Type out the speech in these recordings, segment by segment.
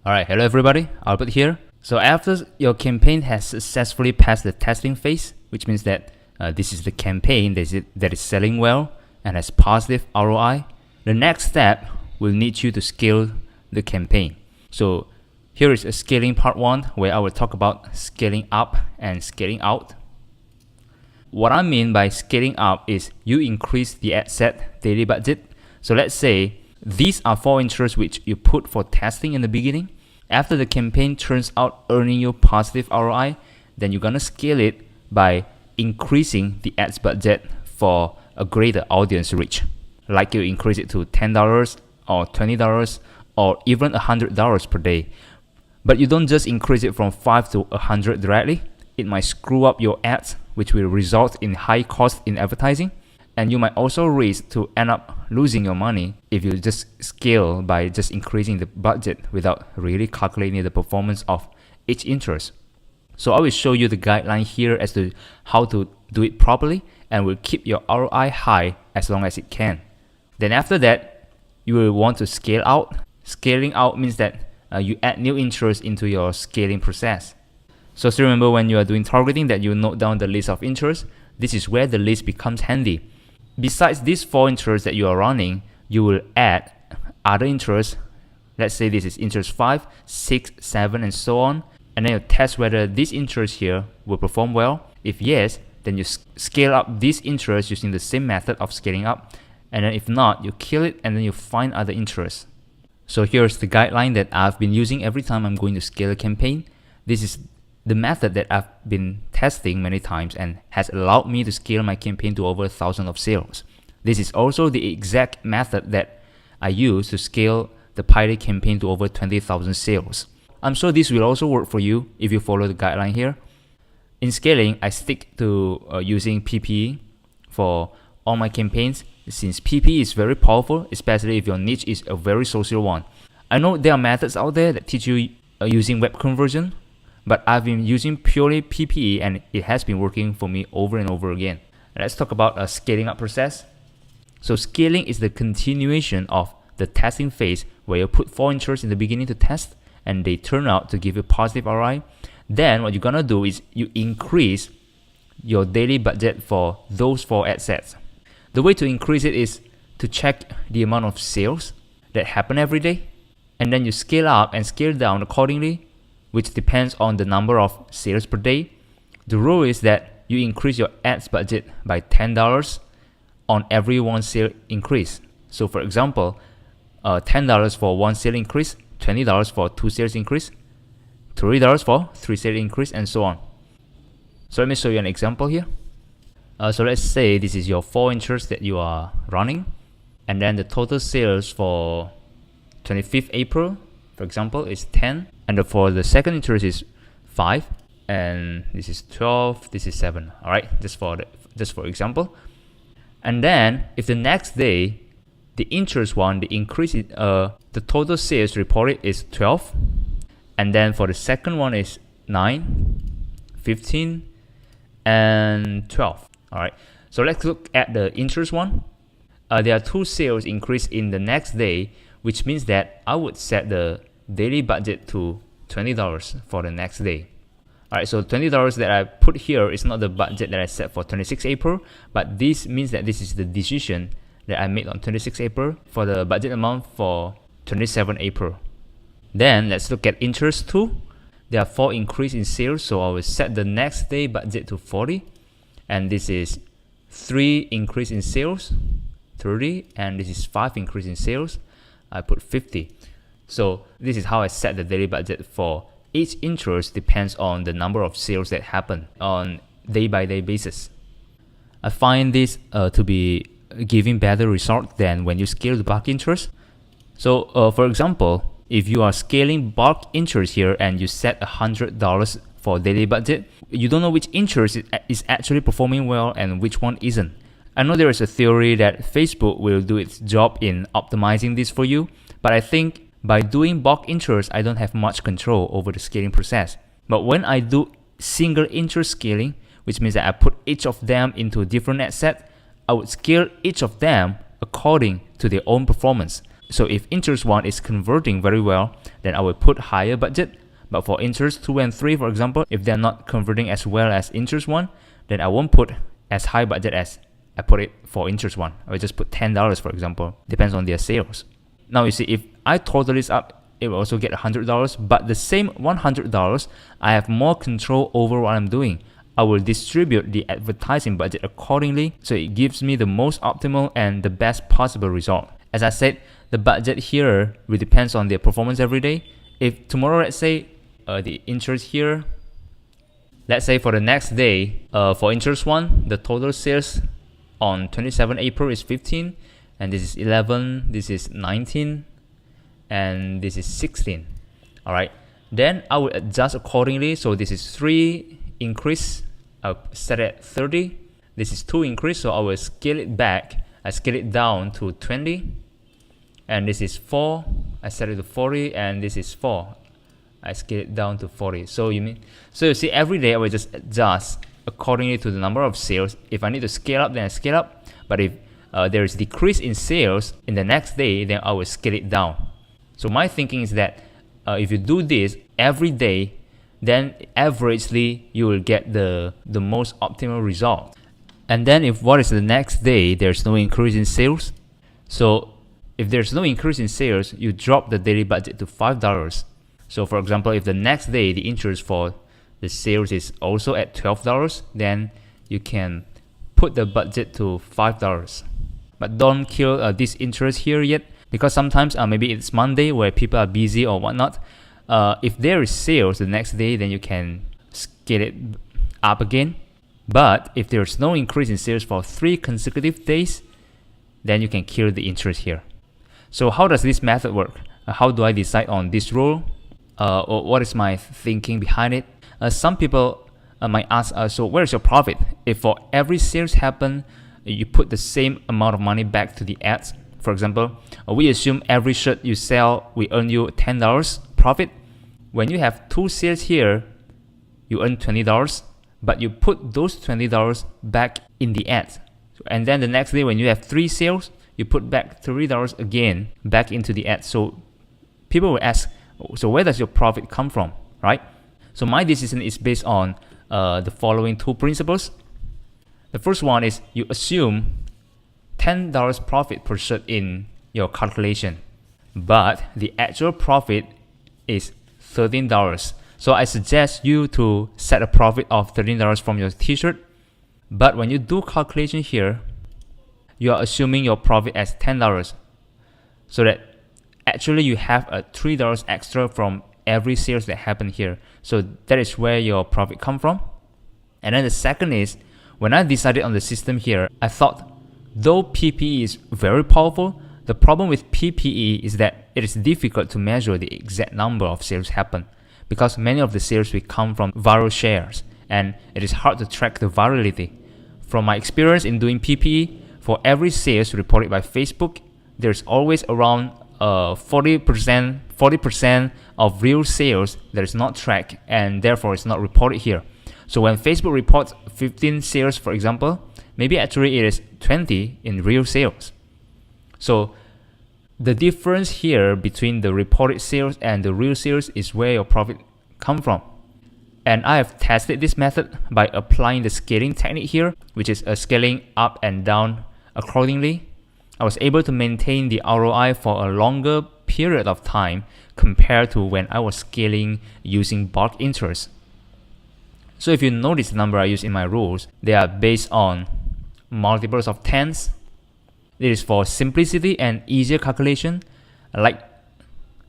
Alright, hello everybody, Albert here. So after your campaign has successfully passed the testing phase, which means that this is the campaign that is selling well and has positive ROI, the next step will need you to scale the campaign. So here is a scaling part 1 where I will talk about scaling up and scaling out. What I mean by scaling up is you increase the ad set daily budget. So let's say these are 4 interests which you put for testing in the beginning. After the campaign turns out earning you positive ROI, then you're gonna scale it by increasing the ads budget for a greater audience reach. Like you increase it to $10 or $20 or even $100 per day. But you don't just increase it from 5 to 100 directly. It might screw up your ads, which will result in high cost in advertising. And you might also risk to end up losing your money if you just scale by just increasing the budget without really calculating the performance of each interest. So I will show you the guideline here as to how to do it properly and will keep your ROI high as long as it can. Then after that, you will want to scale out. Scaling out means that you add new interests into your scaling process. So still remember when you are doing targeting that you note down the list of interests. This is where the list becomes handy. Besides these 4 interests that you are running, you will add other interests. Let's say this is interest 5, 6, 7 and so on. And then you test whether these interests here will perform well. If yes, then you scale up these interests using the same method of scaling up. And then if not, you kill it and then you find other interests. So here's the guideline that I've been using every time I'm going to scale a campaign. This is the method that I've been testing many times and has allowed me to scale my campaign to over 1,000 of sales. This is also the exact method that I use to scale the pilot campaign to over 20,000 sales. I'm sure this will also work for you if you follow the guideline here. In scaling, I stick to using PPE for all my campaigns since PPE is very powerful, especially if your niche is a very social one. I know there are methods out there that teach you using web conversion, but I've been using purely PPE and it has been working for me over and over again. Let's talk about a scaling up process. So scaling is the continuation of the testing phase where you put 4 interests in the beginning to test and they turn out to give you positive ROI. Then what you're gonna do is you increase your daily budget for those 4 ad sets. The way to increase it is to check the amount of sales that happen every day, and then you scale up and scale down accordingly, which depends on the number of sales per day. The rule is that you increase your ads budget by $10 on every 1 sale increase. So for example, $10 for 1 sale increase, $20 for 2 sales increase, $30 for 3 sale increase, and so on. So let me show you an example here. So let's say this is your 4 interests that you are running, and then the total sales for 25th April, for example, is 10, and for the second interest is 5, and this is 12, this is 7. All right, just for example. And then if the next day the interest one, the increase in the total sales reported is 12, and then for the second one is 9, 15, and 12. All right, so let's look at the interest one. There are 2 sales increase in the next day, which means that I would set the daily budget to $20 for the next day. Alright, so $20 that I put here is not the budget that I set for 26 April, but this means that this is the decision that I made on 26 April for the budget amount for 27 April. Then let's look at interest 2. There are 4 increase in sales, so I will set the next day budget to 40, and this is 3 increase in sales, 30, and this is 5 increase in sales. I put 50. So this is how I set the daily budget for each interest. Depends on the number of sales that happen on day-by-day basis. I find this to be giving better result than when you scale the bulk interest. So for example, if you are scaling bulk interest here and you set $100 for daily budget, you don't know which interest is actually performing well and which one isn't. I know there is a theory that Facebook will do its job in optimizing this for you, but I think by doing bulk interest, I don't have much control over the scaling process. But when I do single interest scaling, which means that I put each of them into a different ad set, I would scale each of them according to their own performance. So if interest 1 is converting very well, then I will put higher budget. But for interest 2 and 3, for example, if they're not converting as well as interest 1, then I won't put as high budget as I put it for interest 1. I will just put $10, for example. Depends on their sales. Now you see, if I total this up, it will also get $100, but the same $100, I have more control over what I'm doing. I will distribute the advertising budget accordingly, so it gives me the most optimal and the best possible result. As I said, the budget here will depends on their performance every day. If tomorrow, let's say, the interest here, let's say for the next day, for interest 1, the total sales on 27 April is 15, and this is 11, this is 19, and this is 16. All right, then I will adjust accordingly. So this is 3 increase, I'll set it at 30. This is 2 increase, so I will scale it back. I scale it down to 20, and this is 4. I set it to 40, and this is 4. I scale it down to 40. So you see, every day I will just adjust accordingly to the number of sales. If I need to scale up, then I scale up. But if there is decrease in sales in the next day, then I will scale it down. So my thinking is that if you do this every day, then averagely you will get the most optimal result. And then if what is the next day, there's no increase in sales. So if there's no increase in sales, you drop the daily budget to $5. So for example, if the next day the interest for the sales is also at $12, then you can put the budget to $5. But don't kill this interest here yet, because sometimes maybe it's Monday where people are busy or whatnot. If there is sales the next day, then you can scale it up again. But if there's no increase in sales for 3 consecutive days, then you can kill the interest here. So how does this method work? How do I decide on this rule? Or what is my thinking behind it? Some people might ask, so where is your profit? If for every sales happen, you put the same amount of money back to the ads. For example, we assume every shirt you sell, we earn you $10 profit. When you have 2 sales here, you earn $20, but you put those $20 back in the ads. And then the next day when you have 3 sales, you put back $30 again back into the ads. So people will ask, so where does your profit come from, right? So my decision is based on the following 2 principles. The first one is you assume $10 profit per shirt in your calculation, but the actual profit is $13. So I suggest you to set a profit of $13 from your t-shirt. But when you do calculation here, you are assuming your profit as $10, so that actually you have a $3 extra from every sales that happened here. So that is where your profit come from. And then the second is, when I decided on the system here, I thought, though PPE is very powerful, the problem with PPE is that it is difficult to measure the exact number of sales happen, because many of the sales will come from viral shares, and it is hard to track the virality. From my experience in doing PPE, for every sales reported by Facebook, there's always around 40% of real sales that is not tracked, and therefore it's not reported here. So when Facebook reports 15 sales, for example, maybe actually it is 20 in real sales. So the difference here between the reported sales and the real sales is where your profit come from. And I have tested this method by applying the scaling technique here, which is scaling up and down accordingly. I was able to maintain the ROI for a longer period of time compared to when I was scaling using bulk interest. So if you notice the number I use in my rules, they are based on multiples of 10s. It is for simplicity and easier calculation,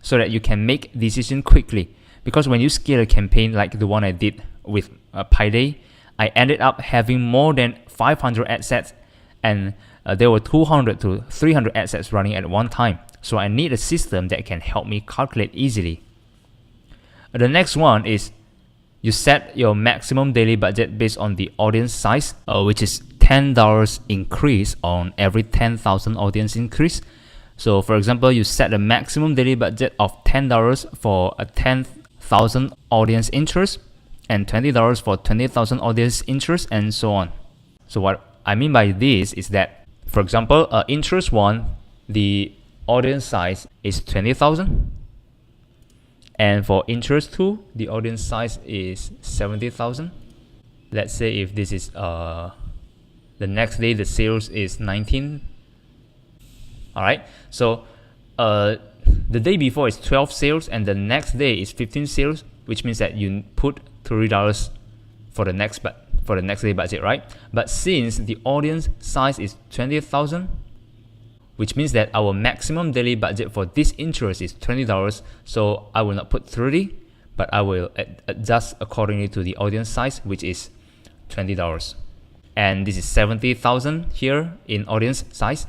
so that you can make decision quickly. Because when you scale a campaign like the one I did with PieDay, I ended up having more than 500 ad sets, and there were 200 to 300 ad sets running at one time. So I need a system that can help me calculate easily. The next one is you set your maximum daily budget based on the audience size, which is $10 increase on every 10,000 audience increase. So for example, you set a maximum daily budget of $10 for a 10,000 audience interest, and $20 for 20,000 audience interest, and so on. So what I mean by this is that, for example, interest 1, the audience size is 20,000. And for interest 2, the audience size is 70,000. Let's say if this is the next day the sales is 19. Alright, so the day before is 12 sales and the next day is 15 sales, which means that you put $30 for the next day budget, right? But since the audience size is 20,000, which means that our maximum daily budget for this interest is $20, so I will not put 30, but I will adjust accordingly to the audience size, which is $20. And this is 70,000 here in audience size.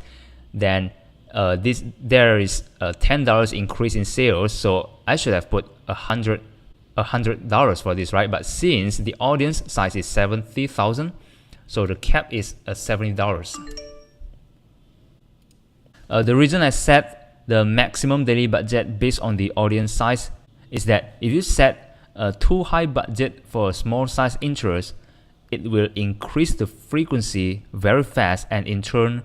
Then there is a $10 increase in sales, so I should have put $100 for this, right? But since the audience size is 70,000, so the cap is $70. The reason I set the maximum daily budget based on the audience size is that if you set a too high budget for a small size interest, it will increase the frequency very fast and in turn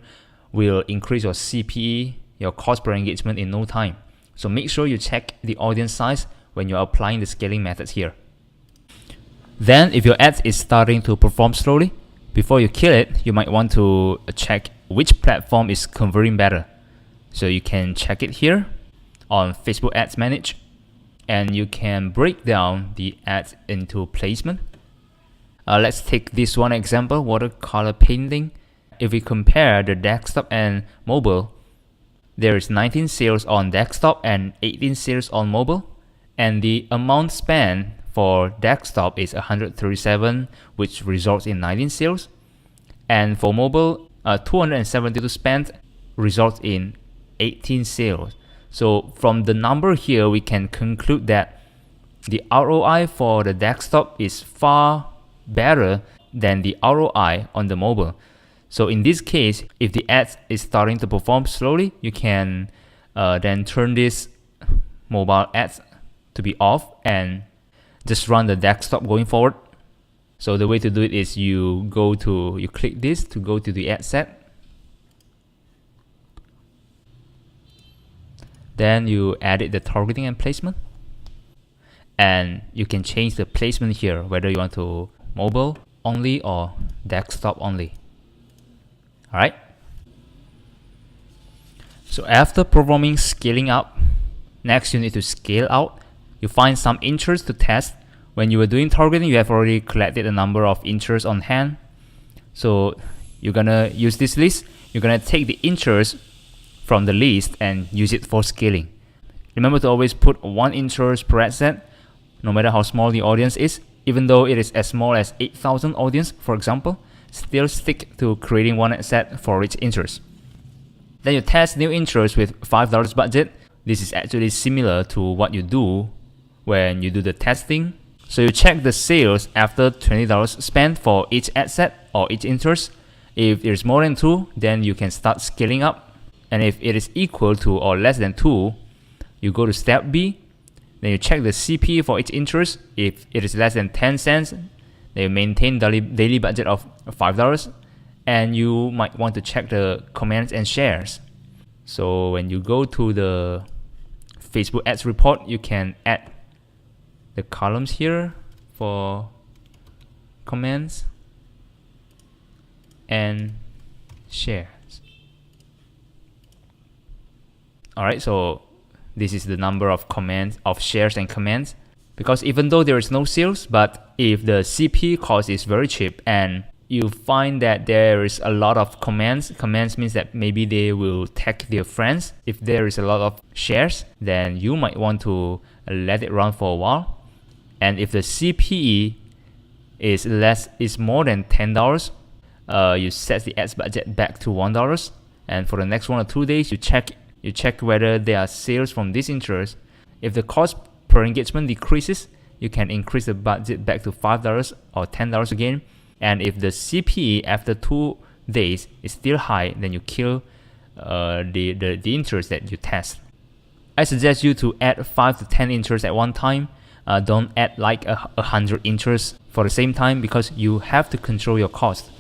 will increase your CPE, your cost per engagement, in no time. So make sure you check the audience size when you're applying the scaling methods here. Then if your ad is starting to perform slowly, before you kill it, you might want to check which platform is converting better. So you can check it here on Facebook Ads Manage, and you can break down the ads into placement. Let's take this one example, watercolor painting. If we compare the desktop and mobile, there is 19 sales on desktop and 18 sales on mobile, and the amount spent for desktop is 137, which results in 19 sales, and for mobile 272 spent results in 18 sales. So from the number here, we can conclude that the ROI for the desktop is far better than the ROI on the mobile. So in this case, if the ad is starting to perform slowly, you can then turn this mobile ads to be off and just run the desktop going forward. So the way to do it is you click this to go to the ad set. Then you edit the targeting and placement, and you can change the placement here, whether you want to mobile only or desktop only. Alright, so after performing scaling up, next you need to scale out. You find some interest to test. When you were doing targeting, you have already collected a number of interests on hand, so you're gonna use this list. You're gonna take the interest from the list and use it for scaling. Remember to always put one interest per ad set, no matter how small the audience is. Even though it is as small as 8,000 audience, for example, still stick to creating one ad set for each interest. Then you test new interest with $5 budget. This is actually similar to what you do when you do the testing. So you check the sales after $20 spent for each ad set or each interest. If there's more than 2, then you can start scaling up. And if it is equal to or less than 2, you go to step B. Then you check the CPE for each interest. If it is less than 10 cents, then you maintain daily budget of $5. And you might want to check the comments and shares. So when you go to the Facebook ads report, you can add the columns here for comments and shares. Alright, so this is the number of comments, of shares and comments. Because even though there is no sales, but if the CP cost is very cheap and you find that there is a lot of comments means that maybe they will tag their friends. If there is a lot of shares, then you might want to let it run for a while. And if the CPE is more than $10, you set the ads budget back to $1. And for the next 1 or 2 days, you check whether there are sales from this interest. If the cost per engagement decreases, you can increase the budget back to $5 or $10 again. And if the CPE after 2 days is still high, then you kill the interest that you test. I suggest you to add 5 to 10 interests at one time. Don't add like 100 interests for the same time, because you have to control your cost.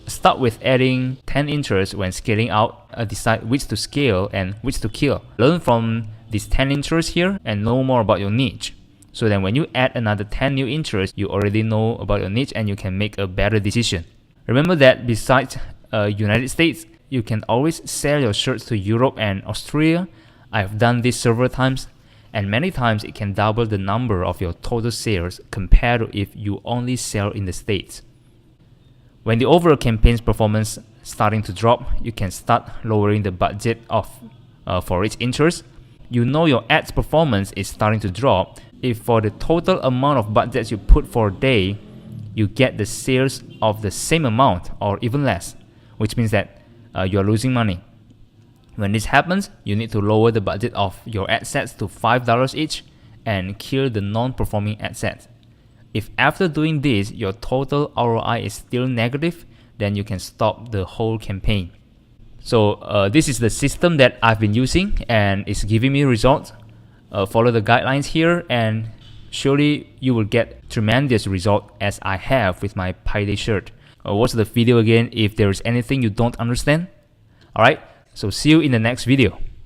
Start with adding 10 interests when scaling out. Decide which to scale and which to kill. Learn from these 10 interests here and know more about your niche. So then when you add another 10 new interests, you already know about your niche and you can make a better decision. Remember that besides United States, you can always sell your shirts to Europe and Australia. I've done this several times, and many times it can double the number of your total sales compared to if you only sell in the States. When the overall campaign's performance starting to drop, you can start lowering the budget for each interest. You know your ads performance is starting to drop if for the total amount of budgets you put for a day, you get the sales of the same amount or even less, which means that you're losing money. When this happens, you need to lower the budget of your ad sets to $5 each and kill the non-performing ad sets. If after doing this, your total ROI is still negative, then you can stop the whole campaign. So this is the system that I've been using and it's giving me results. Follow the guidelines here and surely you will get tremendous result as I have with my Pi Day shirt. Watch the video again if there is anything you don't understand. Alright, so see you in the next video.